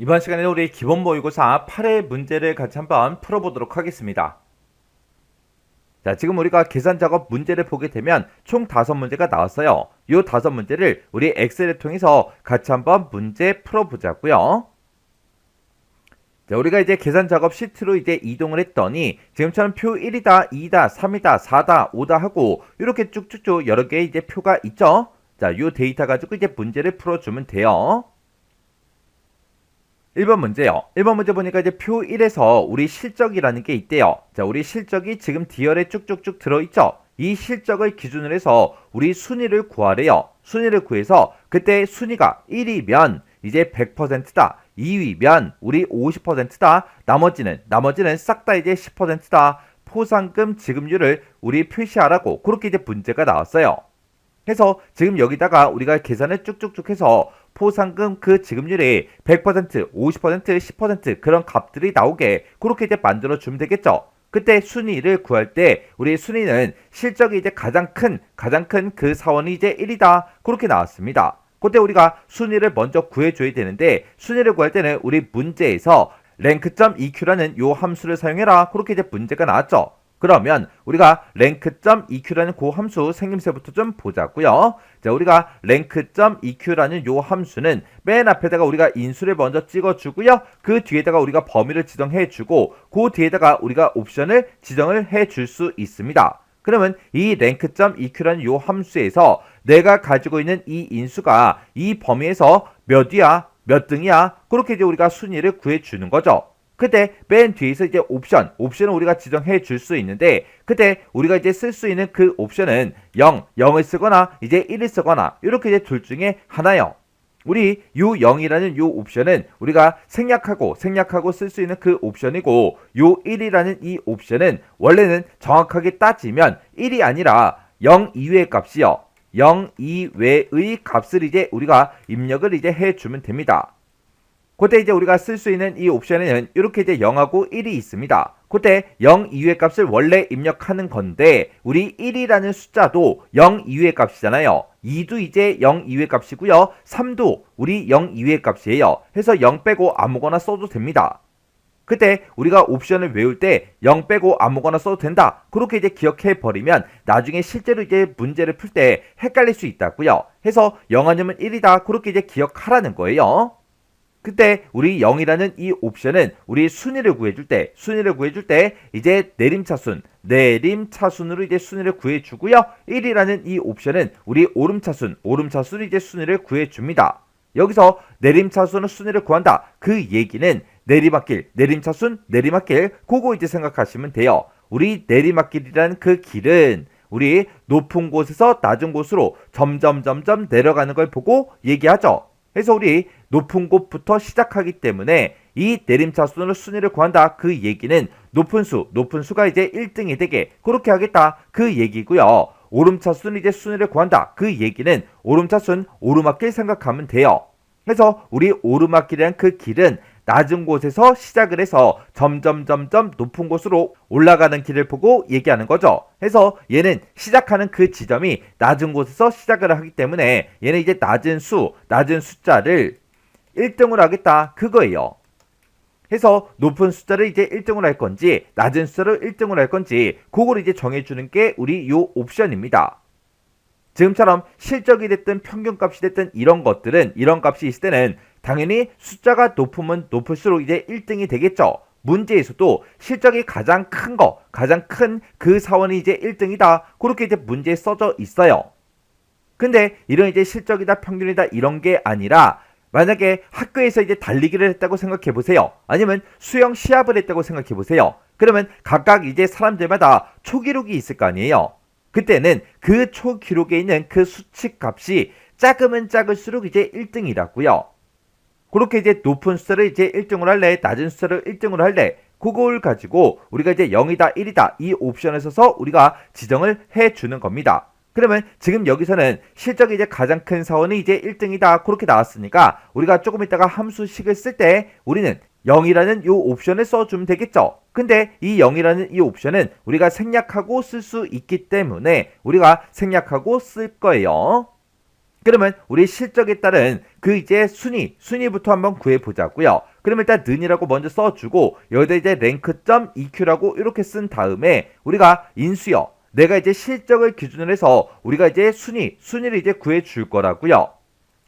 이번 시간에는 우리 기본 모의고사 8회 문제를 같이 한번 풀어보도록 하겠습니다. 자, 지금 우리가 계산 작업 문제를 보게 되면 총 5문제가 나왔어요. 이 5문제를 우리 엑셀을 통해서 같이 한번 문제 풀어보자고요. 자, 우리가 이제 계산 작업 시트로 이제 이동을 했더니 지금처럼 표 1이다, 2다, 3이다, 4다, 5다 하고 이렇게 쭉쭉쭉 여러 개의 이제 표가 있죠. 자, 이 데이터 가지고 이제 문제를 풀어주면 돼요. 1번 문제요. 1번 문제 보니까 이제 표 1에서 우리 실적이라는 게 있대요. 자, 우리 실적이 지금 D열에 쭉쭉쭉 들어있죠? 이 실적을 기준으로 해서 우리 순위를 구하래요. 순위를 구해서 그때 순위가 1위면 이제 100%다. 2위면 우리 50%다. 나머지는 싹 다 이제 10%다. 포상금 지급률을 우리 표시하라고 그렇게 이제 문제가 나왔어요. 해서 지금 여기다가 우리가 계산을 쭉쭉쭉 해서 포상금 그 지급률이 100%, 50%, 10% 그런 값들이 나오게 그렇게 이제 만들어 주면 되겠죠. 그때 순위를 구할 때 우리 순위는 실적이 이제 가장 큰 그 사원이 이제 1이다. 그렇게 나왔습니다. 그때 우리가 순위를 먼저 구해줘야 되는데 순위를 구할 때는 우리 문제에서 rank.eq라는 요 함수를 사용해라. 그렇게 이제 문제가 나왔죠. 그러면 우리가 rank.eq라는 그 함수 생김새부터 좀 보자고요. 자, 우리가 rank.eq라는 요 함수는 맨 앞에다가 우리가 인수를 먼저 찍어주고요. 그 뒤에다가 우리가 범위를 지정해주고 그 뒤에다가 우리가 옵션을 지정을 해줄 수 있습니다. 그러면 이 rank.eq라는 요 함수에서 내가 가지고 있는 이 인수가 이 범위에서 몇 위야, 몇 등이야, 그렇게 이제 우리가 순위를 구해주는 거죠. 그때 맨 뒤에서 이제 옵션을 우리가 지정해 줄 수 있는데 그때 우리가 이제 쓸 수 있는 그 옵션은 0을 쓰거나 이제 1을 쓰거나 이렇게 이제 둘 중에 하나요. 우리 요 0이라는 요 옵션은 우리가 생략하고 쓸 수 있는 그 옵션이고 요 1이라는 이 옵션은 원래는 정확하게 따지면 1이 아니라 0 이외의 값이요. 0 이외의 값을 이제 우리가 입력을 이제 해주면 됩니다. 그때 이제 우리가 쓸 수 있는 이 옵션에는 이렇게 이제 0하고 1이 있습니다. 그때 0 이후의 값을 원래 입력하는 건데 우리 1이라는 숫자도 0 이후의 값이잖아요. 2도 이제 0 이후의 값이고요. 3도 우리 0 이후의 값이에요. 해서 0 빼고 아무거나 써도 됩니다. 그때 우리가 옵션을 외울 때 0 빼고 아무거나 써도 된다. 그렇게 이제 기억해 버리면 나중에 실제로 이제 문제를 풀 때 헷갈릴 수 있다고요. 해서 0 아니면 1이다. 그렇게 이제 기억하라는 거예요. 그때 우리 0이라는 이 옵션은 우리 순위를 구해줄 때 이제 내림차순으로 이제 순위를 구해주고요. 1이라는 이 옵션은 우리 오름차순으로 이제 순위를 구해줍니다. 여기서 내림차순으로 순위를 구한다. 그 얘기는 내림차순, 내리막길 그거 이제 생각하시면 돼요. 우리 내리막길이라는 그 길은 우리 높은 곳에서 낮은 곳으로 점점 내려가는 걸 보고 얘기하죠. 그래서 우리 높은 곳부터 시작하기 때문에 이 내림차순으로 순위를 구한다. 그 얘기는 높은 수가 이제 1등이 되게 그렇게 하겠다. 그 얘기고요. 오름차순 이제 순위를 구한다. 그 얘기는 오름차순, 오르막길 생각하면 돼요. 그래서 우리 오르막길이라는 그 길은 낮은 곳에서 시작을 해서 점점 높은 곳으로 올라가는 길을 보고 얘기하는 거죠. 그래서 얘는 시작하는 그 지점이 낮은 곳에서 시작을 하기 때문에 얘는 이제 낮은 숫자를 1등으로 하겠다. 그거예요. 해서 높은 숫자를 이제 1등으로 할 건지 낮은 숫자를 1등으로 할 건지 그걸 이제 정해주는 게 우리 요 옵션입니다. 지금처럼 실적이 됐든 평균값이 됐든 이런 값이 있을 때는 당연히 숫자가 높으면 높을수록 이제 1등이 되겠죠. 문제에서도 실적이 가장 큰 그 사원이 이제 1등이다. 그렇게 이제 문제에 써져 있어요. 근데 이런 이제 실적이다 평균이다 이런 게 아니라 만약에 학교에서 이제 달리기를 했다고 생각해 보세요. 아니면 수영 시합을 했다고 생각해 보세요. 그러면 각각 이제 사람들마다 초기록이 있을 거 아니에요. 그때는 그 초기록에 있는 그 수치 값이 작으면 작을수록 이제 1등이라고요. 그렇게 이제 높은 숫자를 이제 1등으로 할래, 낮은 숫자를 1등으로 할래, 그걸 가지고 우리가 이제 0이다, 1이다 이 옵션을 써서 우리가 지정을 해주는 겁니다. 그러면 지금 여기서는 실적이 이제 가장 큰 사원이 이제 1등이다 그렇게 나왔으니까 우리가 조금 있다가 함수식을 쓸 때 우리는 0이라는 이 옵션을 써주면 되겠죠. 근데 이 0이라는 이 옵션은 우리가 생략하고 쓸 수 있기 때문에 우리가 생략하고 쓸 거예요. 그러면 우리 실적에 따른 그 이제 순위부터 한번 구해보자고요. 그럼 일단 는이라고 먼저 써주고 여기다 이제 랭크.eq라고 이렇게 쓴 다음에 우리가 인수요. 내가 이제 실적을 기준으로 해서 우리가 이제 순위를 이제 구해줄 거라고요.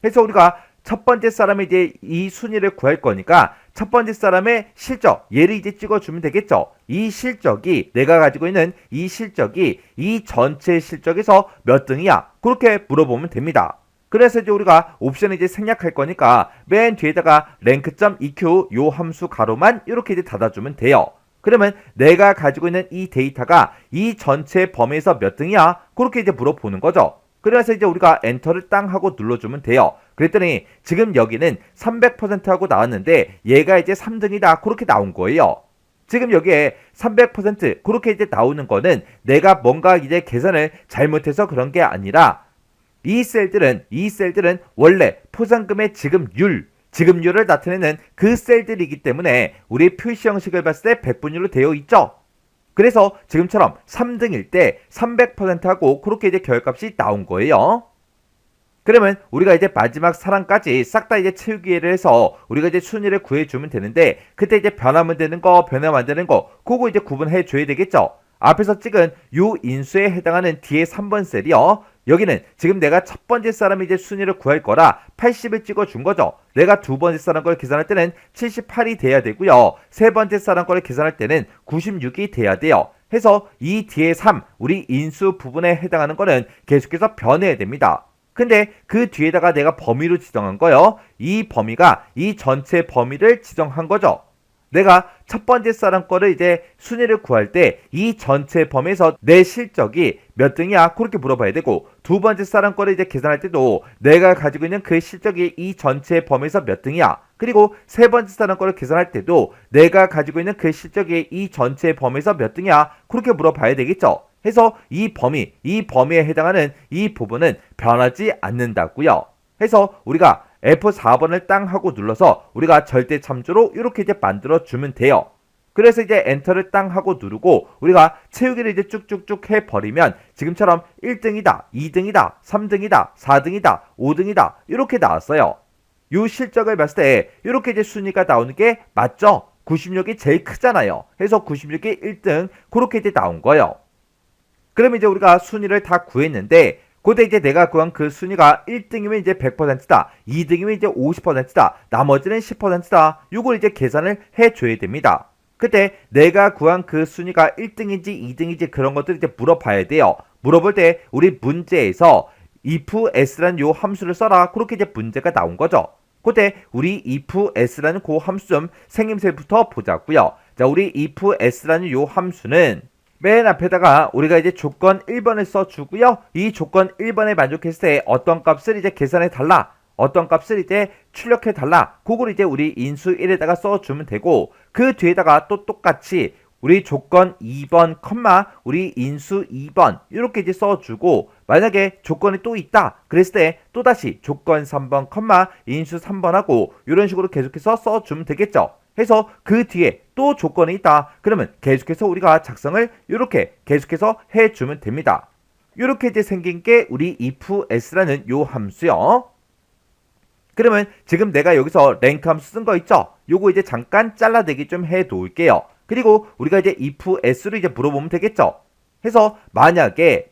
그래서 우리가 첫 번째 사람이 이제 이 순위를 구할 거니까 첫 번째 사람의 실적 얘를 이제 찍어주면 되겠죠. 이 실적이 내가 가지고 있는 이 실적이 이 전체 실적에서 몇 등이야? 그렇게 물어보면 됩니다. 그래서 이제 우리가 옵션을 이제 생략할 거니까 맨 뒤에다가 rank.eq 요 함수 가로만 이렇게 이제 닫아주면 돼요. 그러면 내가 가지고 있는 이 데이터가 이 전체 범위에서 몇 등이야? 그렇게 이제 물어보는 거죠. 그래서 이제 우리가 엔터를 땅 하고 눌러주면 돼요. 그랬더니 지금 여기는 300% 하고 나왔는데 얘가 이제 3등이다 그렇게 나온 거예요. 지금 여기에 300% 그렇게 이제 나오는 거는 내가 뭔가 이제 계산을 잘못해서 그런 게 아니라 이 셀들은 원래 포상금의 지급률을 나타내는 그 셀들이기 때문에 우리 표시 형식을 봤을 때 백분율로 되어 있죠. 그래서 지금처럼 3등일 때 300%하고 그렇게 이제 결값이 나온 거예요. 그러면 우리가 이제 마지막 사람까지 싹 다 이제 채우기를 해서 우리가 이제 순위를 구해주면 되는데 그때 이제 변하면 되는 거, 변하면 안 되는 거 그거 이제 구분해 줘야 되겠죠. 앞에서 찍은 요 인수에 해당하는 뒤에 3번 셀이요. 여기는 지금 내가 첫 번째 사람이 이제 순위를 구할 거라 80을 찍어준 거죠. 내가 두 번째 사람 걸 계산할 때는 78이 돼야 되고요. 세 번째 사람 거를 계산할 때는 96이 돼야 돼요. 해서 이 뒤에 3, 우리 인수 부분에 해당하는 거는 계속해서 변해야 됩니다. 근데 그 뒤에다가 내가 범위로 지정한 거요. 이 범위가 이 전체 범위를 지정한 거죠. 내가 첫 번째 사람 거를 이제 순위를 구할 때 이 전체 범위에서 내 실적이 몇 등이야? 그렇게 물어봐야 되고 두 번째 사람 거를 이제 계산할 때도 내가 가지고 있는 그 실적이 이 전체 범위에서 몇 등이야? 그리고 세 번째 사람 거를 계산할 때도 내가 가지고 있는 그 실적이 이 전체 범위에서 몇 등이야? 그렇게 물어봐야 되겠죠. 해서 이 범위에 해당하는 이 부분은 변하지 않는다고요. 해서 우리가 F4번을 땅 하고 눌러서 우리가 절대 참조로 이렇게 이제 만들어 주면 돼요. 그래서 이제 엔터를 땅 하고 누르고 우리가 채우기를 이제 쭉쭉쭉 해버리면 지금처럼 1등이다, 2등이다, 3등이다, 4등이다, 5등이다 이렇게 나왔어요. 이 실적을 봤을 때 이렇게 이제 순위가 나오는 게 맞죠? 96이 제일 크잖아요. 해서 96이 1등 그렇게 이제 나온 거예요. 그럼 이제 우리가 순위를 다 구했는데 그때 이제 내가 구한 그 순위가 1등이면 이제 100%다. 2등이면 이제 50%다. 나머지는 10%다. 이걸 이제 계산을 해줘야 됩니다. 그때 내가 구한 그 순위가 1등인지 2등인지 그런 것들 이제 물어봐야 돼요. 물어볼 때 우리 문제에서 if s라는 요 함수를 써라. 그렇게 이제 문제가 나온 거죠. 그때 우리 if s라는 그 함수 좀 생김새부터 보자고요. 자, 우리 if s라는 요 함수는 맨 앞에다가 우리가 이제 조건 1번을 써주고요. 이 조건 1번에 만족했을 때 어떤 값을 이제 계산해 달라. 어떤 값을 이제 출력해 달라. 그걸 이제 우리 인수 1에다가 써주면 되고 그 뒤에다가 또 똑같이 우리 조건 2번, 우리 인수 2번 이렇게 이제 써주고 만약에 조건이 또 있다. 그랬을 때 또다시 조건 3번, 인수 3번 하고 이런 식으로 계속해서 써주면 되겠죠. 해서 그 뒤에 또 조건이 있다. 그러면 계속해서 우리가 작성을 이렇게 계속해서 해주면 됩니다. 이렇게 이제 생긴 게 우리 if s라는 요 함수요. 그러면 지금 내가 여기서 랭크 함수 쓴 거 있죠? 요거 이제 잠깐 잘라내기 좀 해 놓을게요. 그리고 우리가 이제 if s로 이제 물어보면 되겠죠? 해서 만약에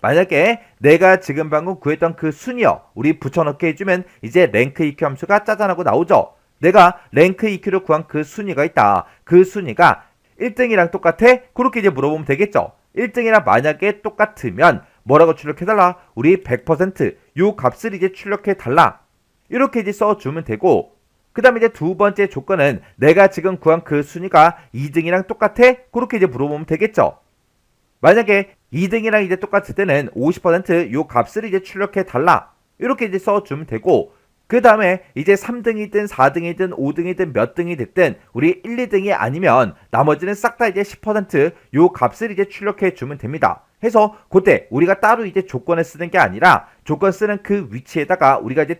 내가 지금 방금 구했던 그 순위요. 우리 붙여넣기 해주면 이제 랭크 eq 함수가 짜잔하고 나오죠? 내가 랭크 EQ를 구한 그 순위가 있다. 그 순위가 1등이랑 똑같아? 그렇게 이제 물어보면 되겠죠. 1등이랑 만약에 똑같으면 뭐라고 출력해달라? 우리 100%요 값을 이제 출력해달라. 이렇게 이제 써주면 되고 그 다음에 이제 두 번째 조건은 내가 지금 구한 그 순위가 2등이랑 똑같아? 그렇게 이제 물어보면 되겠죠. 만약에 2등이랑 이제 똑같을 때는 50%요 값을 이제 출력해달라. 이렇게 이제 써주면 되고 그 다음에 이제 3등이든 4등이든 5등이든 몇 등이 됐든 우리 1, 2등이 아니면 나머지는 싹 다 이제 10%요 값을 이제 출력해 주면 됩니다. 해서 그때 우리가 따로 이제 조건을 쓰는 게 아니라 조건 쓰는 그 위치에다가 우리가 이제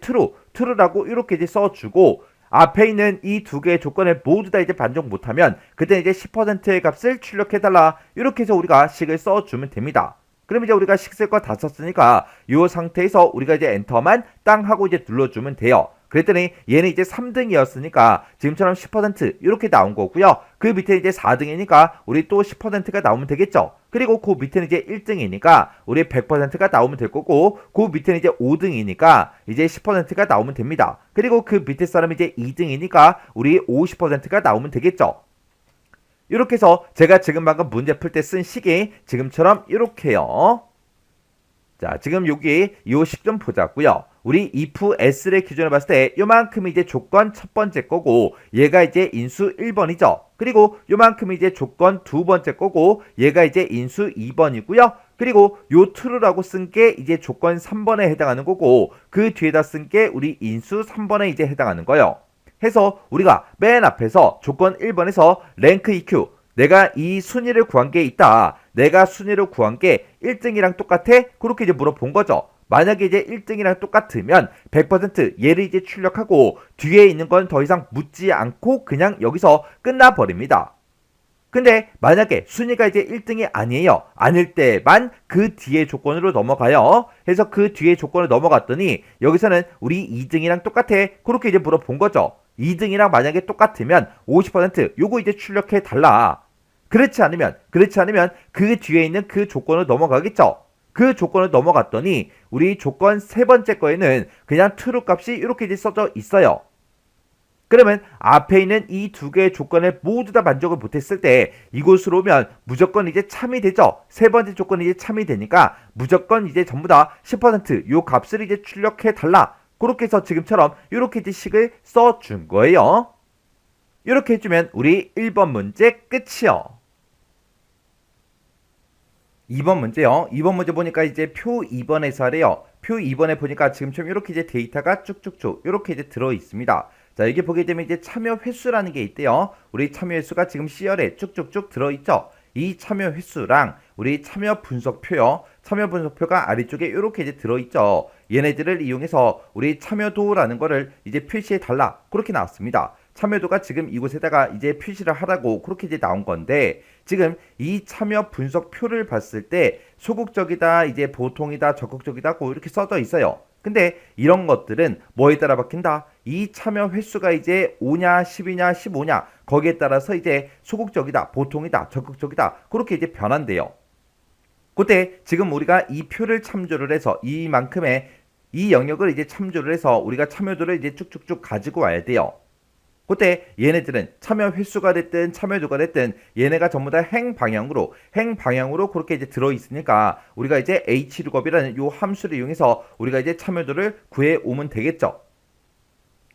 true라고 이렇게 이제 써주고 앞에 있는 이 두 개의 조건을 모두 다 이제 반영 못하면 그때 이제 10%의 값을 출력해달라 이렇게 해서 우리가 식을 써주면 됩니다. 그럼 이제 우리가 식쓸 거 다 썼으니까 이 상태에서 우리가 이제 엔터만 땅 하고 이제 눌러주면 돼요. 그랬더니 얘는 이제 3등이었으니까 지금처럼 10% 이렇게 나온 거고요. 그 밑에 이제 4등이니까 우리 또 10%가 나오면 되겠죠. 그리고 그 밑에는 이제 1등이니까 우리 100%가 나오면 될 거고, 그 밑에는 이제 5등이니까 이제 10%가 나오면 됩니다. 그리고 그 밑에 사람이 이제 2등이니까 우리 50%가 나오면 되겠죠. 이렇게 해서 제가 지금 방금 문제 풀 때 쓴 식이 지금처럼 이렇게요. 자, 지금 여기 이 식 좀 보자고요. 우리 if s를 기준으로 봤을 때 요만큼이 이제 조건 첫 번째 거고, 얘가 이제 인수 1번이죠. 그리고 요만큼이 이제 조건 두 번째 거고, 얘가 이제 인수 2번이고요. 그리고 요 true라고 쓴 게 이제 조건 3번에 해당하는 거고, 그 뒤에다 쓴 게 우리 인수 3번에 이제 해당하는 거예요. 해서 우리가 맨 앞에서 조건 1번에서 랭크 EQ, 내가 이 순위를 구한 게 있다. 내가 순위를 구한 게 1등이랑 똑같아? 그렇게 이제 물어본 거죠. 만약에 이제 1등이랑 똑같으면 100% 얘를 이제 출력하고 뒤에 있는 건 더 이상 묻지 않고 그냥 여기서 끝나버립니다. 근데 만약에 순위가 이제 1등이 아니에요. 아닐 때만 그 뒤에 조건으로 넘어가요. 그래서 그 뒤에 조건을 넘어갔더니 여기서는 우리 2등이랑 똑같아? 그렇게 이제 물어본 거죠. 2등이랑 만약에 똑같으면 50% 요거 이제 출력해 달라. 그렇지 않으면 그 뒤에 있는 그 조건을 넘어가겠죠. 그 조건을 넘어갔더니 우리 조건 세 번째 거에는 그냥 true 값이 이렇게 이제 써져 있어요. 그러면 앞에 있는 이 두 개의 조건을 모두 다 만족을 못했을 때 이곳으로 오면 무조건 이제 참이 되죠. 세 번째 조건이 이제 참이 되니까 무조건 이제 전부 다 10%요 값을 이제 출력해 달라. 그렇게 해서 지금처럼 이렇게 이제 식을 써준 거예요. 이렇게 해주면 우리 1번 문제 끝이요. 2번 문제요. 2번 문제 보니까 이제 표 2번에서 하래요. 표 2번에 보니까 지금처럼 이렇게 이제 데이터가 쭉쭉쭉 이렇게 이제 들어 있습니다. 자, 여기 보게 되면 이제 참여 횟수라는 게 있대요. 우리 참여 횟수가 지금 C열에 쭉쭉쭉 들어 있죠. 이 참여 횟수랑 우리 참여 분석표요. 참여 분석표가 아래쪽에 이렇게 이제 들어 있죠. 얘네들을 이용해서 우리 참여도라는 거를 이제 표시해 달라. 그렇게 나왔습니다. 참여도가 지금 이곳에다가 이제 표시를 하라고 그렇게 이제 나온 건데, 지금 이 참여 분석표를 봤을 때 소극적이다, 이제 보통이다, 적극적이다 고 이렇게 써져 있어요. 근데 이런 것들은 뭐에 따라 바뀐다? 이 참여 횟수가 이제 5냐, 10이냐, 15냐 거기에 따라서 이제 소극적이다, 보통이다, 적극적이다 그렇게 이제 변한대요. 그때 지금 우리가 이 표를 참조를 해서 이만큼의 이 영역을 이제 참조를 해서 우리가 참여도를 이제 쭉쭉쭉 가지고 와야 돼요. 그때 얘네들은 참여 횟수가 됐든 참여도가 됐든 얘네가 전부 다 행 방향으로 그렇게 이제 들어 있으니까 우리가 이제 hlookup이라는 요 함수를 이용해서 우리가 이제 참여도를 구해 오면 되겠죠.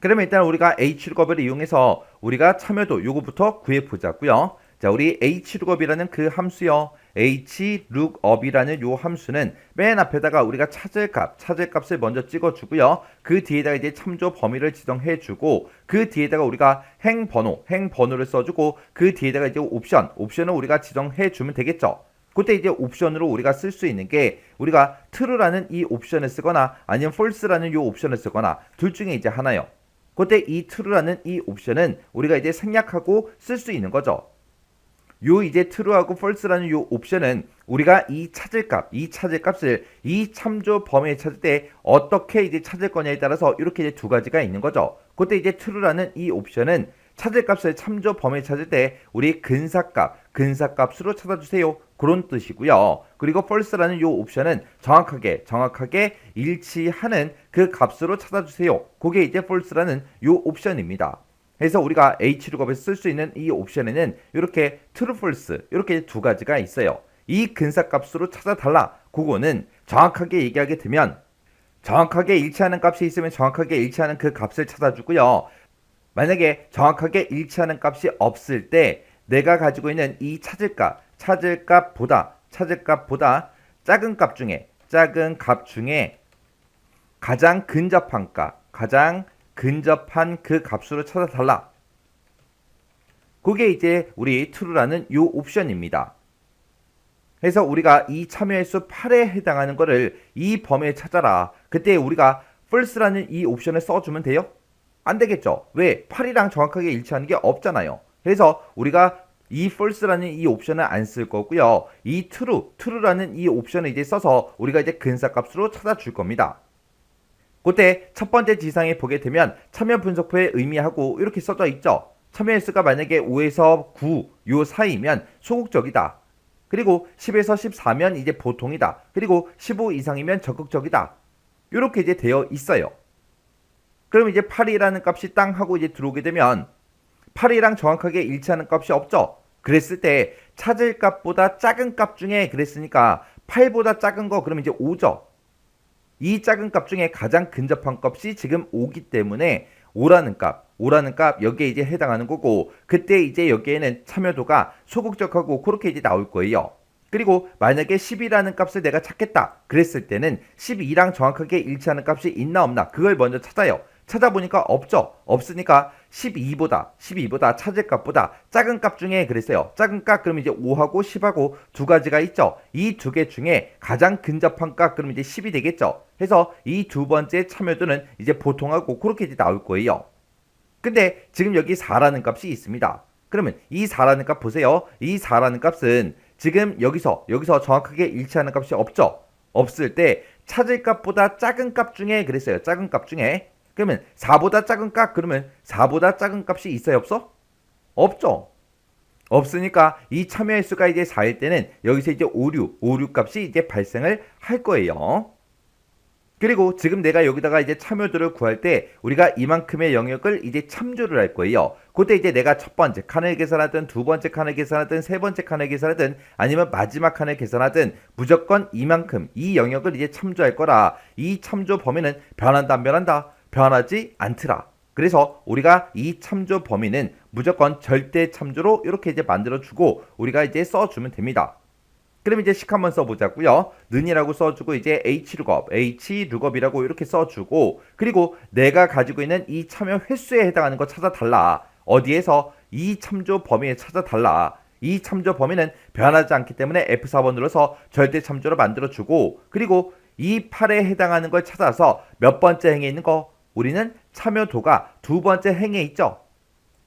그러면 일단 우리가 hlookup을 이용해서 우리가 참여도 요거부터 구해 보자고요. 자, 우리 hlookup이라는 그 함수요. hlookup이라는 요 함수는 맨 앞에다가 우리가 찾을 값을 먼저 찍어주고요. 그 뒤에다가 이제 참조 범위를 지정해주고, 그 뒤에다가 우리가 행번호를 써주고, 그 뒤에다가 이제 옵션을 우리가 지정해주면 되겠죠. 그때 이제 옵션으로 우리가 쓸 수 있는 게 우리가 true라는 이 옵션을 쓰거나 아니면 false라는 요 옵션을 쓰거나 둘 중에 이제 하나요. 그때 이 true라는 이 옵션은 우리가 이제 생략하고 쓸 수 있는 거죠. 요 이제 true하고 false라는 요 옵션은 우리가 이 찾을 값을 이 참조 범위에 찾을 때 어떻게 이제 찾을 거냐에 따라서 이렇게 이제 두 가지가 있는 거죠. 그때 이제 true라는 이 옵션은 찾을 값을 참조 범위에 찾을 때 우리 근사값으로 찾아주세요. 그런 뜻이고요. 그리고 false라는 요 옵션은 정확하게 일치하는 그 값으로 찾아주세요. 그게 이제 false라는 요 옵션입니다. 그래서 우리가 hlookup에서 쓸 수 있는 이 옵션에는 이렇게 true, false 이렇게 두 가지가 있어요. 이 근사값으로 찾아달라. 그거는 정확하게 얘기하게 되면 정확하게 일치하는 값이 있으면 정확하게 일치하는 그 값을 찾아주고요. 만약에 정확하게 일치하는 값이 없을 때 내가 가지고 있는 이 찾을 값보다 작은 값 중에 가장 근접한 그 값으로 찾아달라. 그게 이제 우리 true라는 요 옵션입니다. 그래서 우리가 이 참여횟수 8에 해당하는 거를 이 범위에 찾아라. 그때 우리가 false라는 이 옵션을 써주면 돼요? 안 되겠죠. 왜? 8이랑 정확하게 일치하는 게 없잖아요. 그래서 우리가 이 false라는 이 옵션은 안 쓸 거고요. 이 true라는 이 옵션을 이제 써서 우리가 이제 근사값으로 찾아줄 겁니다. 그때 첫 번째 지상에 보게 되면 참여 분석표의 의미하고 이렇게 써져 있죠. 참여 횟수가 만약에 5에서 9 요 사이면 소극적이다. 그리고 10에서 14면 이제 보통이다. 그리고 15 이상이면 적극적이다. 이렇게 이제 되어 있어요. 그럼 이제 8이라는 값이 땅 하고 이제 들어오게 되면 8이랑 정확하게 일치하는 값이 없죠. 그랬을 때 찾을 값보다 작은 값 중에 그랬으니까 8보다 작은 거 그러면 이제 5죠. 이 작은 값 중에 가장 근접한 값이 지금 5기 때문에 5라는 값 여기에 이제 해당하는 거고 그때 이제 여기에는 참여도가 소극적하고 그렇게 이제 나올 거예요. 그리고 만약에 10이라는 값을 내가 찾겠다 그랬을 때는 12랑 정확하게 일치하는 값이 있나 없나 그걸 먼저 찾아요. 찾아보니까 없죠. 없으니까 12보다 찾을 값보다 작은 값 중에 그랬어요. 작은 값 그러면 이제 5하고 10하고 두 가지가 있죠. 이 두 개 중에 가장 근접한 값 그러면 이제 10이 되겠죠. 해서 이 두 번째 참여도는 이제 보통하고 그렇게 이제 나올 거예요. 근데 지금 여기 4라는 값이 있습니다. 그러면 이 4라는 값 보세요. 이 4라는 값은 지금 여기서 정확하게 일치하는 값이 없죠. 없을 때 찾을 값보다 작은 값 중에 그랬어요. 작은 값 중에 그러면 4보다 작은 값 그러면 4보다 작은 값이 있어요 없어? 없죠. 없으니까 이 참여 횟수가 이제 4일 때는 여기서 이제 56 값이 이제 발생을 할 거예요. 그리고 지금 내가 여기다가 이제 참여도를 구할 때 우리가 이만큼의 영역을 이제 참조를 할 거예요. 그때 이제 내가 첫 번째 칸을 계산하든 두 번째 칸을 계산하든 세 번째 칸을 계산하든 아니면 마지막 칸을 계산하든 무조건 이만큼 이 영역을 이제 참조할 거라 이 참조 범위는 변한다 안 변한다? 변하지 않더라. 그래서 우리가 이 참조 범위는 무조건 절대 참조로 이렇게 이제 만들어주고 우리가 이제 써주면 됩니다. 그럼 이제 식 한번 써보자고요. 는이라고 써주고 이제 hlookup,hlookup 이라고 이렇게 써주고 그리고 내가 가지고 있는 이 참여 횟수에 해당하는 거 찾아달라. 어디에서? 이 참조 범위에 찾아달라. 이 참조 범위는 변하지 않기 때문에 F4번 눌러서 절대 참조로 만들어주고 그리고 이 8에 해당하는 걸 찾아서 몇 번째 행에 있는 거? 우리는 참여도가 두 번째 행에 있죠.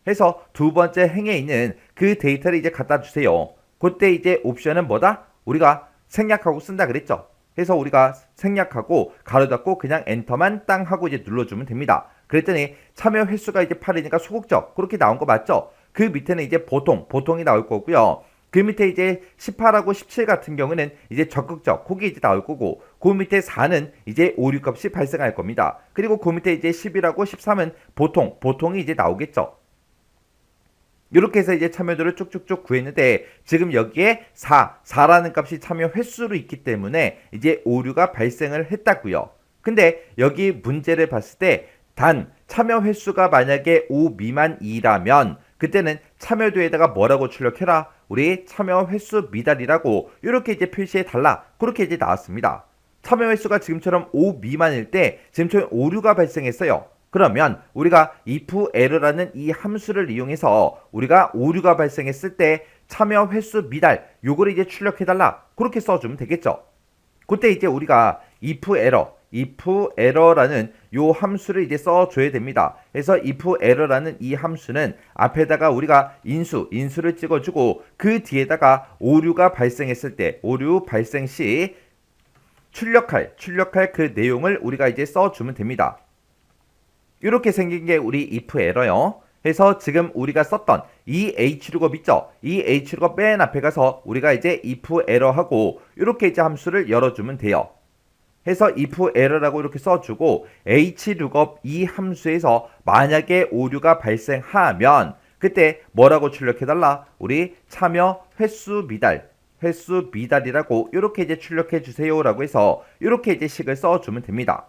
해서 두 번째 행에 있는 그 데이터를 이제 갖다 주세요. 그때 이제 옵션은 뭐다? 우리가 생략하고 쓴다 그랬죠. 해서 우리가 생략하고 가로 닫고 그냥 엔터만 땅 하고 이제 눌러주면 됩니다. 그랬더니 참여 횟수가 이제 8이니까 소극적 그렇게 나온 거 맞죠? 그 밑에는 이제 보통이 나올 거고요. 그 밑에 이제 18하고 17 같은 경우는 이제 적극적 그게 이제 나올 거고 그 밑에 4는 이제 오류 값이 발생할 겁니다. 그리고 그 밑에 이제 11하고 13은 보통이 이제 나오겠죠. 이렇게 해서 이제 참여도를 쭉쭉쭉 구했는데 지금 여기에 4라는 값이 참여 횟수로 있기 때문에 이제 오류가 발생을 했다고요. 근데 여기 문제를 봤을 때 단 참여 횟수가 만약에 5 미만이라면 그때는 참여도에다가 뭐라고 출력해라? 우리 참여 횟수 미달이라고 이렇게 이제 표시해 달라. 그렇게 이제 나왔습니다. 참여 횟수가 지금처럼 5 미만일 때 지금처럼 오류가 발생했어요. 그러면 우리가 ifError라는 이 함수를 이용해서 우리가 오류가 발생했을 때 참여 횟수 미달 요거를 이제 출력해 달라. 그렇게 써주면 되겠죠. 그때 이제 우리가 ifError라는 요 함수를 이제 써줘야 됩니다. 그래서 ifError라는 이 함수는 앞에다가 우리가 인수를 찍어주고 그 뒤에다가 오류가 발생했을 때 오류 발생 시 출력할 그 내용을 우리가 이제 써주면 됩니다. 이렇게 생긴 게 우리 ifError요. 해서 지금 우리가 썼던 이 hlookup 있죠? 이 hlookup 맨 앞에 가서 우리가 이제 ifError하고 이렇게 이제 함수를 열어주면 돼요. 해서 ifError라고 이렇게 써주고 hlookup 이 함수에서 만약에 오류가 발생하면 그때 뭐라고 출력해달라? 우리 참여 횟수 미달이라고 이렇게 이제 출력해 주세요라고 해서 이렇게 이제 식을 써주면 됩니다.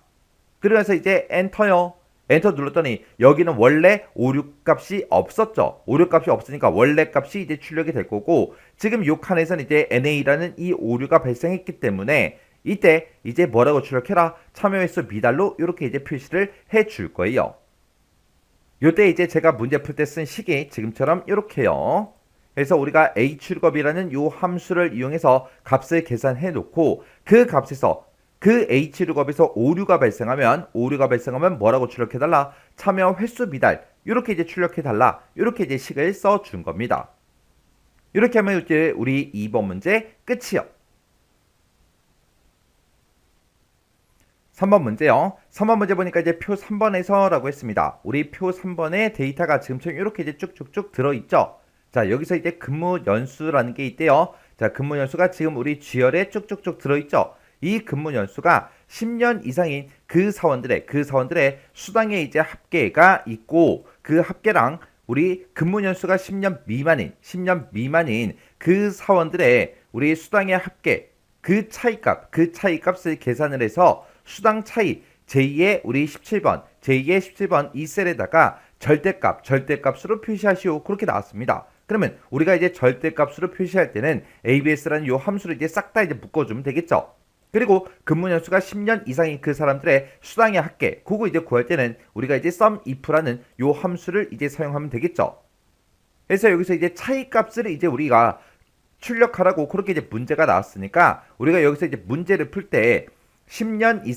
그러면서 이제 엔터요. 엔터 눌렀더니 여기는 원래 오류 값이 없었죠. 오류 값이 없으니까 원래 값이 이제 출력이 될 거고 지금 요 칸에서는 이제 NA라는 이 오류가 발생했기 때문에 이때 이제 뭐라고 출력해라? 참여 횟수 미달로 이렇게 이제 표시를 해 줄 거예요. 요때 이제 제가 문제 풀 때 쓴 식이 지금처럼 이렇게요. 그래서 우리가 hlookup이라는 요 함수를 이용해서 값을 계산해 놓고 그 값에서 그 hlookup에서 오류가 발생하면 뭐라고 출력해달라? 참여 횟수 미달 이렇게 이제 출력해달라 이렇게 이제 식을 써준 겁니다. 이렇게 하면 이제 우리 2번 문제 끝이요. 3번 문제요. 3번 문제 보니까 이제 표 3번에서라고 했습니다. 우리 표 3번에 데이터가 지금처럼 이렇게 이제 쭉쭉쭉 들어있죠. 자, 여기서 이제 근무 연수라는 게 있대요. 자, 근무 연수가 지금 우리 G열에 쭉쭉쭉 들어있죠. 이 근무 연수가 10년 이상인 그 사원들의 수당의 이제 합계가 있고, 그 합계랑 우리 근무 연수가 10년 미만인 그 사원들의 우리 수당의 합계, 그 차이값을 계산을 해서 수당 차이 제2의 우리 17번 이 셀에다가 절대값으로 표시하시오. 그렇게 나왔습니다. 그러면 우리가 이제 절대값으로 표시할 때는 ABS라는 요 함수를 이제 싹 다 이제 묶어주면 되겠죠. 그리고 근무 연수가 10년 이상인 그 사람들의 수당의 합계, 그거 이제 구할 때는 우리가 이제 SUMIF라는 요 함수를 이제 사용하면 되겠죠. 그래서 여기서 이제 차이값을 이제 우리가 출력하라고 그렇게 이제 문제가 나왔으니까 우리가 여기서 이제 문제를 풀 때 10년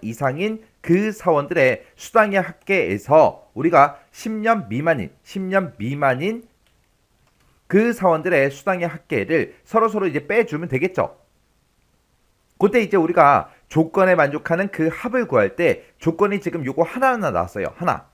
이상인 그 사원들의 수당의 합계에서 우리가 10년 미만인 그 사원들의 수당의 합계를 서로 이제 빼주면 되겠죠. 그때 이제 우리가 조건에 만족하는 그 합을 구할 때 조건이 지금 요거 하나하나 나왔어요. 하나.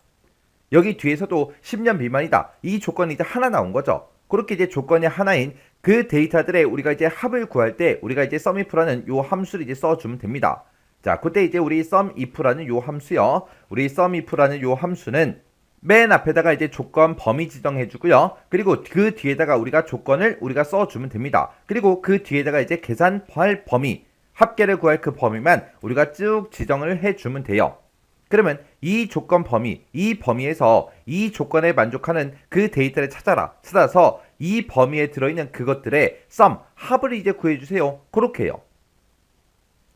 여기 뒤에서도 10년 미만이다. 이 조건이 이제 하나 나온 거죠. 그렇게 이제 조건이 하나인 그 데이터들의 우리가 이제 합을 구할 때 우리가 이제 SUMIF라는 요 함수를 이제 써주면 됩니다. 자, 그때 이제 우리 SUMIF라는 요 함수요. 우리 SUMIF라는 요 함수는 맨 앞에다가 이제 조건 범위 지정해 주고요. 그리고 그 뒤에다가 우리가 조건을 우리가 써주면 됩니다. 그리고 그 뒤에다가 이제 계산할 범위, 합계를 구할 그 범위만 우리가 쭉 지정을 해주면 돼요. 그러면 이 조건 범위, 이 범위에서 이 조건에 만족하는 그 데이터를 찾아서 이 범위에 들어있는 그것들의 합을 이제 구해주세요. 그렇게 해요.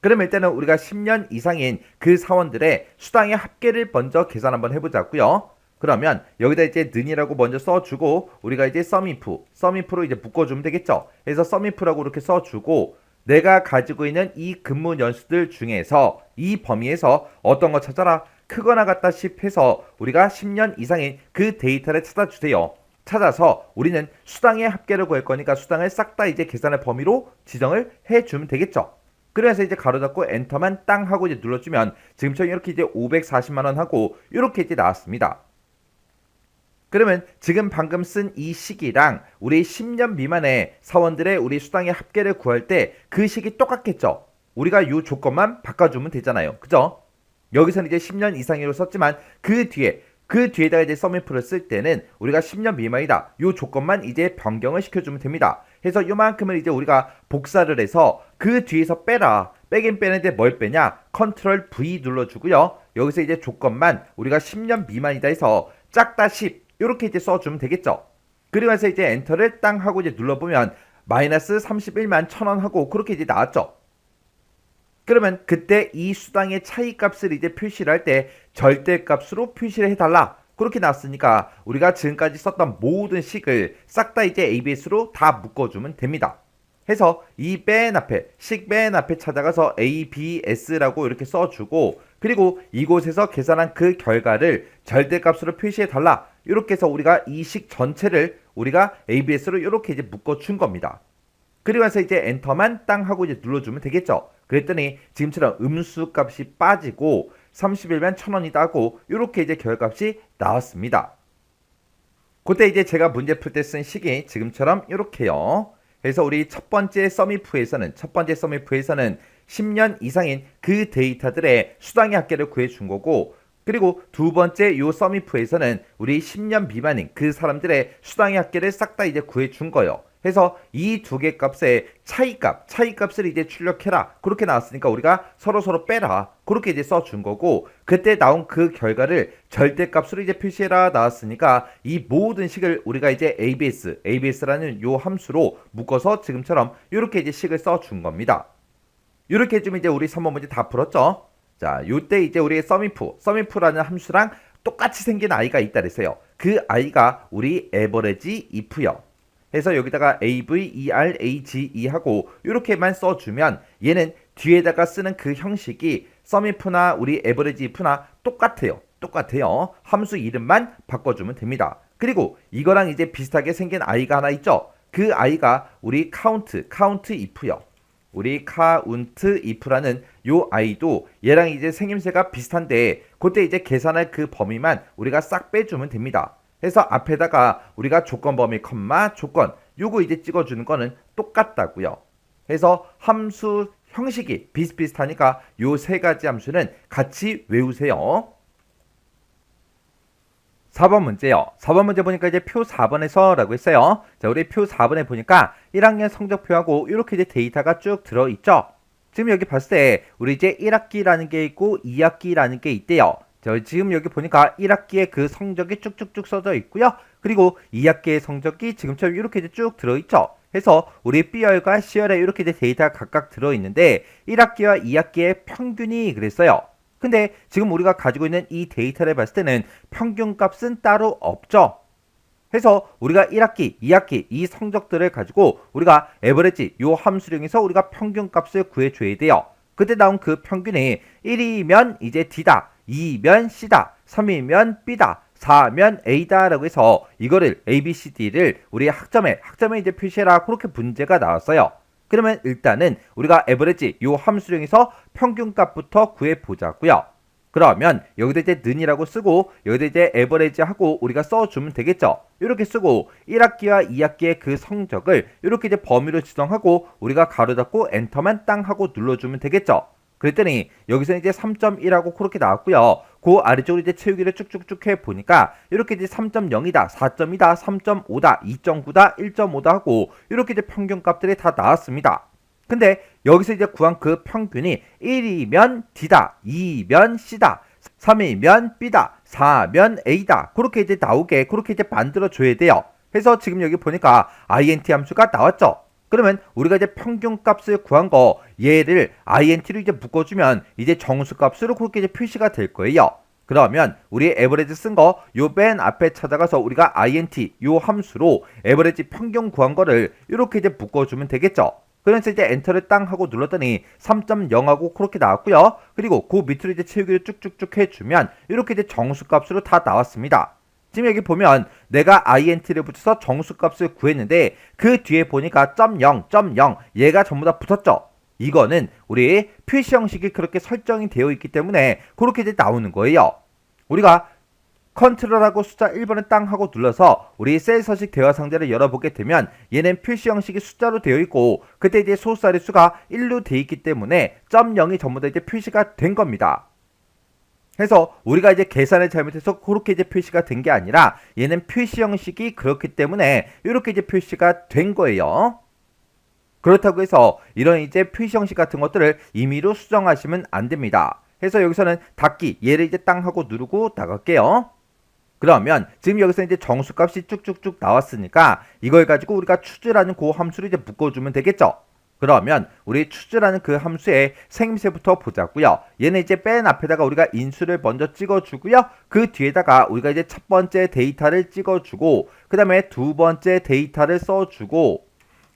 그럼 일단은 우리가 10년 이상인 그 사원들의 수당의 합계를 먼저 계산 한번 해보자고요. 그러면 여기다 이제 는이라고 먼저 써주고 우리가 이제 SUMIF로 이제 묶어주면 되겠죠. 그래서 SUMIF라고 이렇게 써주고 내가 가지고 있는 이 근무 연수들 중에서 이 범위에서 어떤 거 찾아라. 크거나 같다시 해서 우리가 10년 이상인 그 데이터를 찾아주세요. 찾아서 우리는 수당의 합계를 구할 거니까 수당을 싹 다 이제 계산의 범위로 지정을 해주면 되겠죠. 그래서 이제 가로 닫고 엔터만 땅 하고 이제 눌러주면 지금처럼 이렇게 이제 540만원 하고 이렇게 이제 나왔습니다. 그러면 지금 방금 쓴 이 식이랑 우리 10년 미만의 사원들의 우리 수당의 합계를 구할 때 그 식이 똑같겠죠. 우리가 이 조건만 바꿔주면 되잖아요. 그죠? 여기서는 이제 10년 이상으로 썼지만 그 뒤에다가 이제 SUMIF를 쓸 때는 우리가 10년 미만이다. 이 조건만 이제 변경을 시켜주면 됩니다. 그래서 이만큼을 이제 우리가 복사를 해서 그 뒤에서 빼긴 빼는데 뭘 빼냐? 컨트롤 V 눌러주고요. 여기서 이제 조건만 우리가 10년 미만이다 해서 짝다 10 이렇게 이제 써주면 되겠죠. 그리고 나서 이제 엔터를 땅 하고 이제 눌러보면 마이너스 31만 1,000원 하고 그렇게 이제 나왔죠. 그러면 그때 이 수당의 차이값을 이제 표시를 할 때 절대값으로 표시를 해달라. 그렇게 나왔으니까 우리가 지금까지 썼던 모든 식을 싹 다 이제 ABS로 다 묶어주면 됩니다. 해서 이 식 맨 앞에 찾아가서 ABS라고 이렇게 써주고 그리고 이곳에서 계산한 그 결과를 절대값으로 표시해달라. 이렇게 해서 우리가 이 식 전체를 우리가 ABS로 이렇게 이제 묶어준 겁니다. 그리고 나서 이제 엔터만 땅 하고 이제 눌러주면 되겠죠. 그랬더니 지금처럼 음수 값이 빠지고 31만 1,000원이다 하고 이렇게 이제 결과값이 나왔습니다. 그때 이제 제가 문제 풀 때 쓴 식이 지금처럼 이렇게요. 그래서 우리 첫 번째 SUMIF에서는 10년 이상인 그 데이터들의 수당의 합계를 구해준 거고 그리고 두 번째 요 SUMIF에서는 우리 10년 미만인 그 사람들의 수당의 합계를 싹 다 이제 구해준 거예요. 그래서 이 두 개 값의 차이값을 이제 출력해라. 그렇게 나왔으니까 우리가 서로 빼라. 그렇게 이제 써준 거고 그때 나온 그 결과를 절대값으로 이제 표시해라 나왔으니까 이 모든 식을 우리가 이제 ABS라는 요 함수로 묶어서 지금처럼 이렇게 이제 식을 써준 겁니다. 이렇게 해주면 이제 우리 3번 문제 다 풀었죠. 자, 요때 이제 우리의 SUMIF라는 함수랑 똑같이 생긴 아이가 있다 그랬어요. 그 아이가 우리 average if요. 해서 여기다가 AVERAGE 하고 이렇게만 써주면 얘는 뒤에다가 쓰는 그 형식이 SUMIF나 우리 average if나 똑같아요. 함수 이름만 바꿔주면 됩니다. 그리고 이거랑 이제 비슷하게 생긴 아이가 하나 있죠. 그 i가 우리 count if요. 우리 count if라는 요 i도 얘랑 이제 생김새가 비슷한데 그때 이제 계산할 그 범위만 우리가 싹 빼주면 됩니다. 그래서 앞에다가 우리가 조건 범위 컴마 조건 요거 이제 찍어주는 거는 똑같다고요. 그래서 함수 형식이 비슷비슷하니까 요 세 가지 함수는 같이 외우세요. 4번 문제요. 4번 문제 보니까 이제 표 4번에서 라고 했어요. 자, 우리 표 4번에 보니까 1학년 성적표하고 이렇게 이제 데이터가 쭉 들어있죠. 지금 여기 봤을 때 우리 이제 1학기라는 게 있고 2학기라는 게 있대요. 자, 지금 여기 보니까 1학기에 그 성적이 쭉쭉쭉 써져 있고요. 그리고 2학기의 성적이 지금처럼 이렇게 이제 쭉 들어있죠. 해서 우리 B열과 C열에 이렇게 이제 데이터가 각각 들어있는데 1학기와 2학기의 평균이 그랬어요. 근데 지금 우리가 가지고 있는 이 데이터를 봤을 때는 평균값은 따로 없죠. 그래서 우리가 1학기, 2학기 이 성적들을 가지고 우리가 에버리지 요 함수령에서 우리가 평균값을 구해줘야 돼요. 그때 나온 그 평균이 1이면 이제 D다, 2면 C다, 3이면 B다, 4면 A다 라고 해서 이거를 A, B, C, D를 우리 학점에 이제 표시해라 그렇게 문제가 나왔어요. 그러면 일단은 우리가 에버리지 요 함수령에서 평균값부터 구해보자고요. 그러면 여기다 이제 는이라고 쓰고 여기다 이제 에버리지 하고 우리가 써주면 되겠죠. 이렇게 쓰고 1학기와 2학기의 그 성적을 이렇게 이제 범위로 지정하고 우리가 가로 닫고 엔터만 땅 하고 눌러주면 되겠죠. 그랬더니 여기서 이제 3.1하고 그렇게 나왔고요. 그 아래쪽으로 이제 채우기를 쭉쭉쭉 해보니까 이렇게 이제 3.0이다, 4.2다, 3.5다, 2.9다, 1.5다 하고 이렇게 이제 평균값들이 다 나왔습니다. 근데 여기서 이제 구한 그 평균이 1이면 D다, 2면 C다, 3이면 B다, 4면 A다 그렇게 이제 나오게 그렇게 이제 만들어줘야 돼요. 그래서 지금 여기 보니까 int 함수가 나왔죠. 그러면 우리가 이제 평균값을 구한 거 얘를 int로 이제 묶어주면 이제 정수값으로 그렇게 이제 표시가 될 거예요. 그러면 우리 에버리지 쓴 거 요 맨 앞에 찾아가서 우리가 int 요 함수로 에버리지 평균 구한 거를 이렇게 이제 묶어주면 되겠죠. 그래서 이제 엔터를 땅 하고 눌렀더니 3.0하고 그렇게 나왔고요. 그리고 그 밑으로 이제 채우기를 쭉쭉쭉 해주면 이렇게 이제 정수값으로 다 나왔습니다. 지금 여기 보면 내가 int를 붙여서 정수값을 구했는데 그 뒤에 보니까 .0 얘가 전부 다 붙었죠. 이거는 우리 표시 형식이 그렇게 설정이 되어 있기 때문에 그렇게 이제 나오는 거예요. 우리가 컨트롤하고 숫자 1번을 땅 하고 눌러서 우리 셀 서식 대화 상자를 열어보게 되면 얘는 표시 형식이 숫자로 되어 있고 그때 이제 소수 자릿수가 1로 되어 있기 때문에 .0이 전부 다 이제 표시가 된 겁니다. 그래서 우리가 이제 계산을 잘못해서 그렇게 이제 표시가 된 게 아니라 얘는 표시 형식이 그렇기 때문에 이렇게 이제 표시가 된 거예요. 그렇다고 해서 이런 이제 표시 형식 같은 것들을 임의로 수정하시면 안 됩니다. 그래서 여기서는 닫기 얘를 이제 땅 하고 누르고 나갈게요. 그러면 지금 여기서 이제 정수값이 쭉쭉쭉 나왔으니까 이걸 가지고 우리가 추즈라는 그 함수를 이제 묶어주면 되겠죠. 그러면 우리 추즈라는 그 함수의 생김새부터 보자고요. 얘는 이제 맨 앞에다가 우리가 인수를 먼저 찍어주고요. 그 뒤에다가 우리가 이제 첫 번째 데이터를 찍어주고 그 다음에 두 번째 데이터를 써주고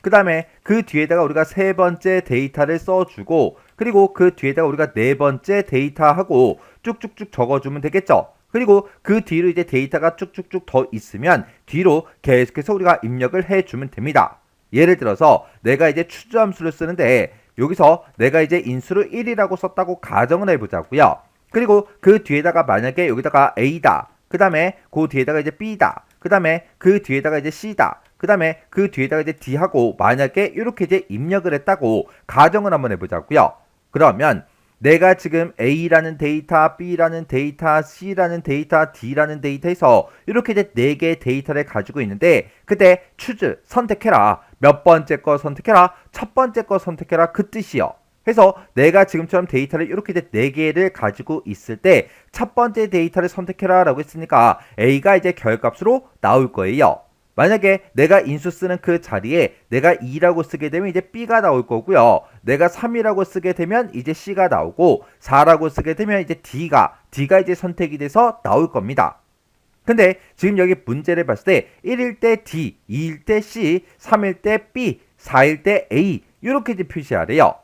그 다음에 그 뒤에다가 우리가 세 번째 데이터를 써주고 그리고 그 뒤에다가 우리가 네 번째 데이터하고 쭉쭉쭉 적어주면 되겠죠. 그리고 그 뒤로 이제 데이터가 쭉쭉쭉 더 있으면 뒤로 계속해서 우리가 입력을 해주면 됩니다. 예를 들어서 내가 이제 추주 함수를 쓰는데 여기서 내가 이제 인수를 1이라고 썼다고 가정을 해보자고요. 그리고 그 뒤에다가 만약에 여기다가 A다. 그 다음에 그 뒤에다가 이제 B다. 그 다음에 그 뒤에다가 이제 C다. 그 다음에 그 뒤에다가 이제 D하고 만약에 이렇게 이제 입력을 했다고 가정을 한번 해보자고요. 그러면 내가 지금 A라는 데이터, B라는 데이터, C라는 데이터, D라는 데이터에서 이렇게 이제 4개의 데이터를 가지고 있는데 그때 choose, 선택해라. 몇 번째 거 선택해라. 첫 번째 거 선택해라. 그 뜻이요. 그래서 내가 지금처럼 데이터를 이렇게 이제 4개를 가지고 있을 때 첫 번째 데이터를 선택해라 라고 했으니까 A가 이제 결값으로 나올 거예요. 만약에 내가 인수 쓰는 그 자리에 내가 2라고 쓰게 되면 이제 B가 나올 거고요. 내가 3이라고 쓰게 되면 이제 C가 나오고 4라고 쓰게 되면 이제 D가 이제 선택이 돼서 나올 겁니다. 근데 지금 여기 문제를 봤을 때 1일 때 D, 2일 때 C, 3일 때 B, 4일 때 A 이렇게 이제 표시하래요.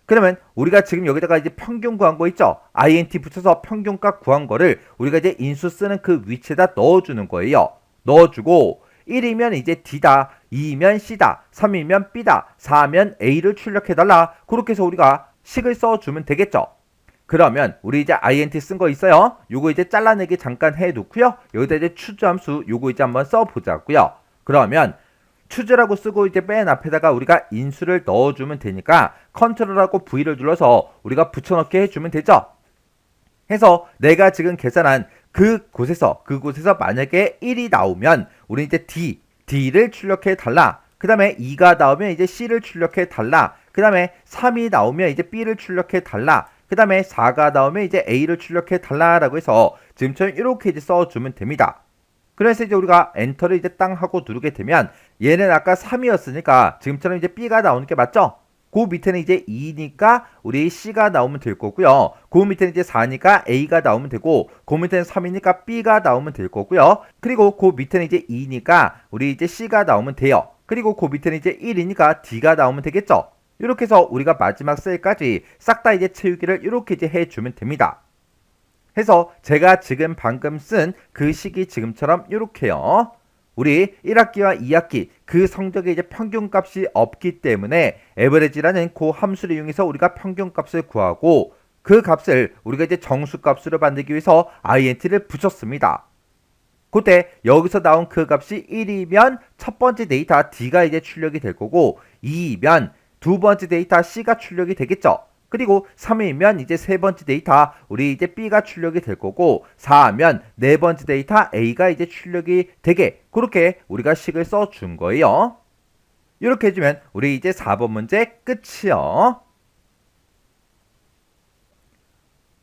그러면 우리가 지금 여기다가 이제 평균 구한 거 있죠? int 붙여서 평균값 구한 거를 우리가 이제 인수 쓰는 그 위치에다 넣어주는 거예요. 넣어주고 1이면 이제 D다, 2면 C다, 3이면 B다, 4면 A를 출력해달라. 그렇게 해서 우리가 식을 써주면 되겠죠. 그러면 우리 이제 int 쓴 거 있어요. 요거 이제 잘라내기 잠깐 해놓고요. 여기다 이제 choose 함수 요거 이제 한번 써보자고요. 그러면 choose라고 쓰고 이제 맨 앞에다가 우리가 인수를 넣어주면 되니까 컨트롤하고 V를 눌러서 우리가 붙여넣기 해주면 되죠. 해서 내가 지금 계산한 그곳에서 만약에 1이 나오면 우리 이제 D를 출력해 달라. 그 다음에 2가 나오면 이제 C를 출력해 달라. 그 다음에 3이 나오면 이제 B를 출력해 달라. 그 다음에 4가 나오면 이제 A를 출력해 달라라고 해서 지금처럼 이렇게 이제 써주면 됩니다. 그래서 이제 우리가 엔터를 이제 땅 하고 누르게 되면 얘는 아까 3이었으니까 지금처럼 이제 B가 나오는 게 맞죠? 그 밑에는 이제 2니까 우리 C가 나오면 될 거고요. 그 밑에는 이제 4니까 A가 나오면 되고, 그 밑에는 3이니까 B가 나오면 될 거고요. 그리고 그 밑에는 이제 2니까 우리 이제 C가 나오면 돼요. 그리고 그 밑에는 이제 1이니까 D가 나오면 되겠죠. 이렇게 해서 우리가 마지막 셀까지 싹 다 이제 채우기를 이렇게 이제 해주면 됩니다. 해서 제가 지금 방금 쓴 그 식이 지금처럼 이렇게요. 우리 1학기와 2학기 그 성적의 이제 평균값이 없기 때문에 average라는 그 함수를 이용해서 우리가 평균값을 구하고 그 값을 우리가 이제 정수값으로 만들기 위해서 int를 붙였습니다. 그때 여기서 나온 그 값이 1이면 첫 번째 데이터 D가 이제 출력이 될 거고 2이면 두 번째 데이터 C가 출력이 되겠죠. 그리고 3이면 이제 세 번째 데이터 우리 이제 B가 출력이 될 거고 4면 네 번째 데이터 A가 이제 출력이 되게 그렇게 우리가 식을 써준 거예요. 이렇게 해주면 우리 이제 4번 문제 끝이요.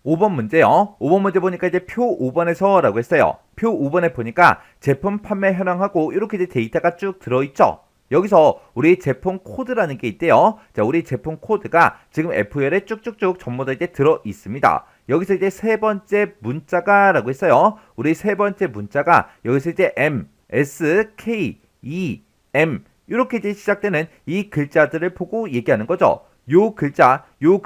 5번 문제요. 5번 문제 보니까 이제 표 5번에서 라고 했어요. 표 5번에 보니까 제품 판매 현황하고 이렇게 이제 데이터가 쭉 들어있죠. 여기서 우리 제품 코드라는 게 있대요. 자, 우리 제품 코드가 지금 FL에 쭉쭉쭉 전부 다 이제 들어 있습니다. 여기서 이제 세 번째 문자가 라고 했어요. 우리 세 번째 문자가 여기서 이제 M, S, K, E, M 이렇게 이제 시작되는 이 글자들을 보고 얘기하는 거죠. 요 글자, 요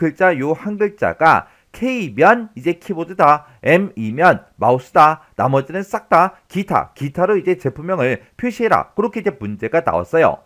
한 글자가 K면 이제 키보드다, M이면 마우스다, 나머지는 싹 다 기타로 이제 제품명을 표시해라. 그렇게 이제 문제가 나왔어요.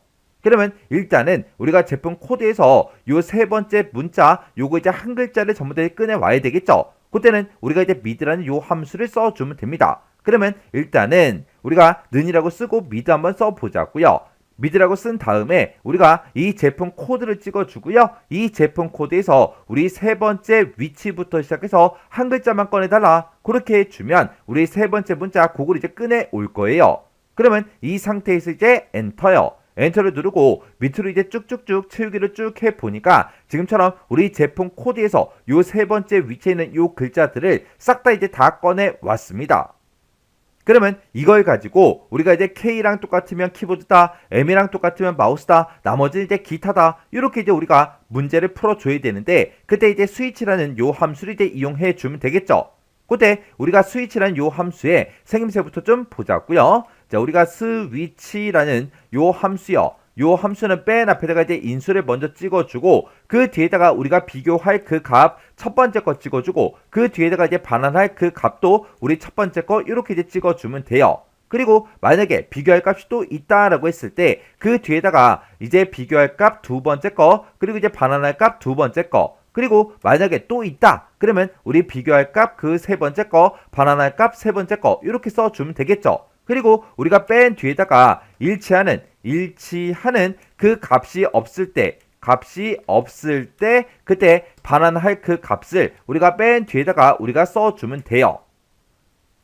그러면 일단은 우리가 제품 코드에서 요 세 번째 문자, 요거 이제 한 글자를 전부 다 꺼내 와야 되겠죠. 그때는 우리가 이제 mid라는 요 함수를 써주면 됩니다. 그러면 일단은 우리가 는이라고 쓰고 mid 한번 써보자고요. mid라고 쓴 다음에 우리가 이 제품 코드를 찍어주고요. 이 제품 코드에서 우리 세 번째 위치부터 시작해서 한 글자만 꺼내달라. 그렇게 해주면 우리 세 번째 문자 그걸 이제 꺼내올 거예요. 그러면 이 상태에서 이제 엔터요. 엔터를 누르고 밑으로 이제 쭉쭉쭉 채우기를 쭉 해보니까 지금처럼 우리 제품 코드에서 요 세 번째 위치에 있는 요 글자들을 싹 다 이제 다 꺼내왔습니다. 그러면 이걸 가지고 우리가 이제 K랑 똑같으면 키보드다, M이랑 똑같으면 마우스다, 나머지는 이제 기타다 이렇게 이제 우리가 문제를 풀어줘야 되는데 그때 이제 스위치라는 요 함수를 이제 이용해 주면 되겠죠. 그때 우리가 스위치라는 요 함수의 생김새부터 좀 보자고요. 자, 우리가 스위치라는 요 함수요. 요 함수는 맨 앞에다가 이제 인수를 먼저 찍어주고 그 뒤에다가 우리가 비교할 그 값 첫 번째 거 찍어주고 그 뒤에다가 이제 반환할 그 값도 우리 첫 번째 거 이렇게 이제 찍어주면 돼요. 그리고 만약에 비교할 값이 또 있다라고 했을 때 그 뒤에다가 이제 비교할 값 두 번째 거 그리고 이제 반환할 값 두 번째 거 그리고 만약에 또 있다 그러면 우리 비교할 값 그 세 번째 거 반환할 값 세 번째 거 이렇게 써주면 되겠죠. 그리고 우리가 맨 뒤에다가 일치하는 그 값이 없을 때 그때 반환할 그 값을 우리가 맨 뒤에다가 우리가 써주면 돼요.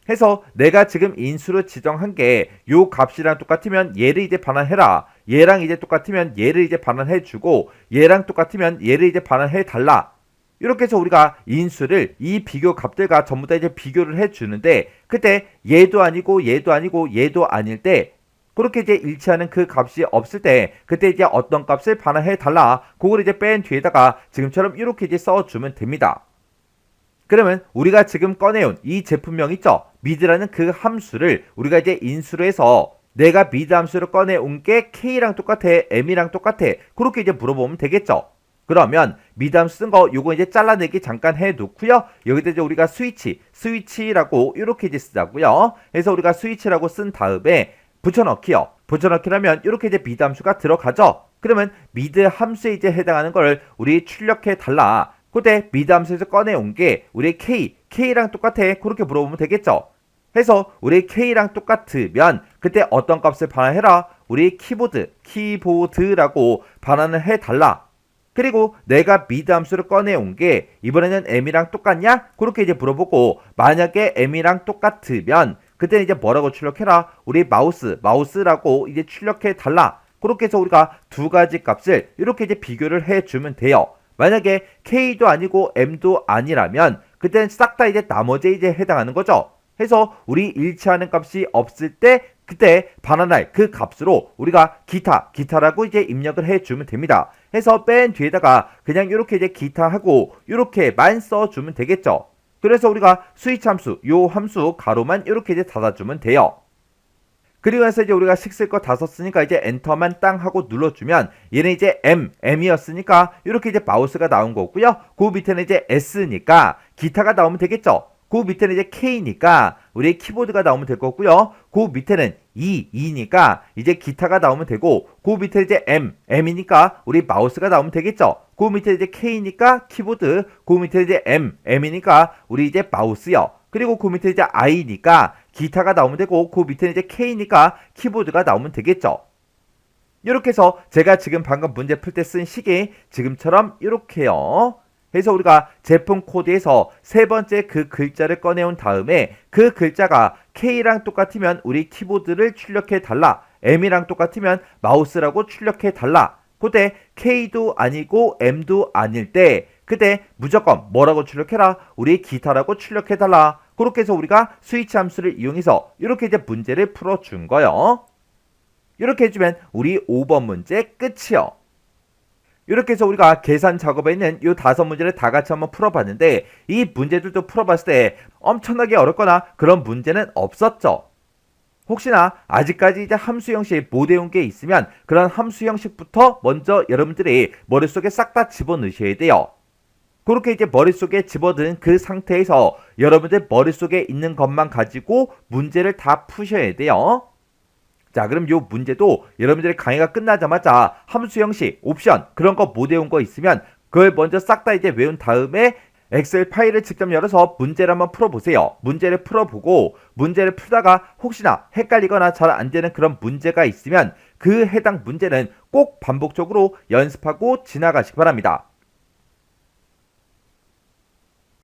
해서 내가 지금 인수로 지정한 게 요 값이랑 똑같으면 얘를 이제 반환해라. 얘랑 이제 똑같으면 얘를 이제 반환해주고 얘랑 똑같으면 얘를 이제 반환해달라. 이렇게 해서 우리가 인수를 이 비교 값들과 전부 다 이제 비교를 해주는데 그때 얘도 아니고 얘도 아니고 얘도 아닐 때 그렇게 이제 일치하는 그 값이 없을 때 그때 이제 어떤 값을 반환해 달라. 그걸 이제 맨 뒤에다가 지금처럼 이렇게 이제 써주면 됩니다. 그러면 우리가 지금 꺼내온 이 제품명 있죠? mid라는 그 함수를 우리가 이제 인수로 해서 내가 mid 함수를 꺼내온 게 K랑 똑같아, M이랑 똑같아. 그렇게 이제 물어보면 되겠죠? 그러면 mid 함수 쓴 거 요거 이제 잘라내기 잠깐 해놓고요. 여기다 이제 우리가 스위치라고 이렇게 이제 쓰자고요. 그래서 우리가 스위치라고 쓴 다음에 붙여넣기요. 붙여넣기라면 이렇게 이제 미드 함수가 들어가죠. 그러면 미드 함수에 이제 해당하는 걸 우리 출력해 달라. 그때 미드 함수에서 꺼내온 게 우리 K랑 똑같아. 그렇게 물어보면 되겠죠. 해서 우리 K랑 똑같으면 그때 어떤 값을 반환해라? 우리 키보드라고 반환을 해달라. 그리고 내가 미드 함수를 꺼내온 게 이번에는 M이랑 똑같냐? 그렇게 이제 물어보고 만약에 M이랑 똑같으면 그때는 이제 뭐라고 출력해라? 우리 마우스라고 이제 출력해 달라. 그렇게 해서 우리가 두 가지 값을 이렇게 이제 비교를 해주면 돼요. 만약에 K도 아니고 M도 아니라면 그때는 싹 다 이제 나머지에 이제 해당하는 거죠. 해서 우리 일치하는 값이 없을 때 그때 반환할 그 값으로 우리가 기타라고 이제 입력을 해주면 됩니다. 해서 맨 뒤에다가 그냥 이렇게 이제 기타하고 이렇게만 써주면 되겠죠. 그래서 우리가 스위치 함수, 요 함수 가로만 이렇게 이제 닫아주면 돼요. 그리고 나서 이제 우리가 식 쓸 거 다 썼으니까 이제 엔터만 땅 하고 눌러주면 얘는 이제 M이었으니까 이렇게 이제 마우스가 나온 거고요. 그 밑에는 이제 S니까 기타가 나오면 되겠죠. 그 밑에는 이제 K니까 우리 키보드가 나오면 될 거고요. 그 밑에는 E니까 이제 기타가 나오면 되고 그 밑에 이제 M이니까 우리 마우스가 나오면 되겠죠. 그 밑에 이제 K니까 키보드, 그 밑에 이제 M이니까 우리 이제 마우스요. 그리고 그 밑에 이제 I니까 기타가 나오면 되고 그 밑에는 이제 K니까 키보드가 나오면 되겠죠. 이렇게 해서 제가 지금 방금 문제 풀 때 쓴 식이 지금처럼 이렇게요. 해서 우리가 제품 코드에서 세 번째 그 글자를 꺼내온 다음에 그 글자가 K랑 똑같으면 우리 키보드를 출력해 달라. M이랑 똑같으면 마우스라고 출력해 달라. 그때 K도 아니고 M도 아닐 때 그때 무조건 뭐라고 출력해라? 우리 기타라고 출력해 달라. 그렇게 해서 우리가 스위치 함수를 이용해서 이렇게 이제 문제를 풀어준 거요. 이렇게 해주면 우리 5번 문제 끝이요. 이렇게 해서 우리가 계산 작업에 있는 이 5문제를 다 같이 한번 풀어봤는데 이 문제들도 풀어봤을 때 엄청나게 어렵거나 그런 문제는 없었죠. 혹시나 아직까지 이제 함수 형식 못 외운 게 있으면 그런 함수 형식부터 먼저 여러분들이 머릿속에 싹 다 집어넣으셔야 돼요. 그렇게 이제 머릿속에 집어든 그 상태에서 여러분들 머릿속에 있는 것만 가지고 문제를 다 푸셔야 돼요. 자, 그럼 요 문제도 여러분들의 강의가 끝나자마자 함수 형식, 옵션 그런 거 못 외운 거 있으면 그걸 먼저 싹 다 이제 외운 다음에 엑셀 파일을 직접 열어서 문제를 한번 풀어보세요. 문제를 풀어보고 문제를 풀다가 혹시나 헷갈리거나 잘 안 되는 그런 문제가 있으면 그 해당 문제는 꼭 반복적으로 연습하고 지나가시기 바랍니다.